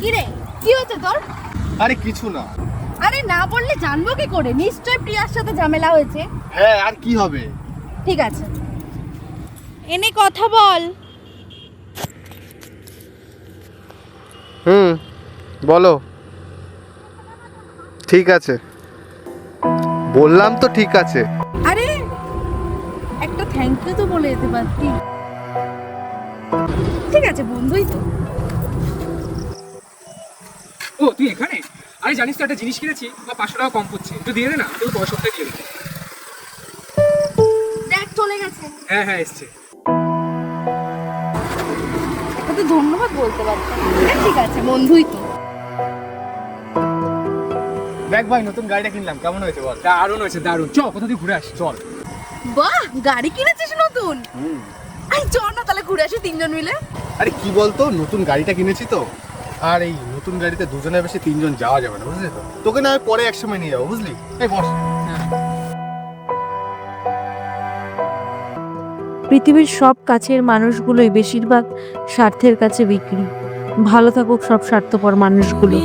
কি রে, কি হয়েছে তোর? আরে কিছু না। আরে না বললে জানবো কি করে? নিশ্চয় প্রিয়ার সাথে ঝামেলা হয়েছে। হ্যাঁ, আর কি হবে? ঠিক আছে, এনে কথা বল। বলো। ঠিক আছে, বললাম তো ঠিক আছে। আরে একটা থ্যাংক ইউ তো বলে যেতে পারতি। ঠিক আছে, বন্ধুই তো। ও তুই এখানে? আরে জানিস তো একটা জিনিস কিনেছি, বা 500 টাকা কম পড়ছে, একটু দিয়ে দে না, তুই পরের সপ্তাহে দিয়ে দে। দেখ চলে গেছে। হ্যাঁ হ্যাঁ এসছে। তো ধন্যবাদ বলতে পারতাম। ঠিক আছে, বন্ধুই তো। দেখ ভাই, নতুন গাড়িটা কিনলাম, কেমন হয়েছে বল? দারুণ হয়েছে, দারুণ। চ কোথা দিয়ে ঘুরে আসি, চল। বাহ, গাড়ি কিনেছিস নতুন? আই চল না তাহলে ঘুরে আসি তিনজন মিলে। আরে কি বলতো, নতুন গাড়িটা কিনেছি তো, আর এই নতুন গাড়িতে দুজনের বেশি তিনজন যাওয়া যাবে না, বুঝলি তো? তোকে না পরে এক সময় নিয়ে যাবো, বুঝলি? এই বস। পৃথিবীর সব কাছের মানুষগুলোই বেশিরভাগ স্বার্থের কাছে বিক্রি। ভালো থাকুক সব স্বার্থপর মানুষগুলো।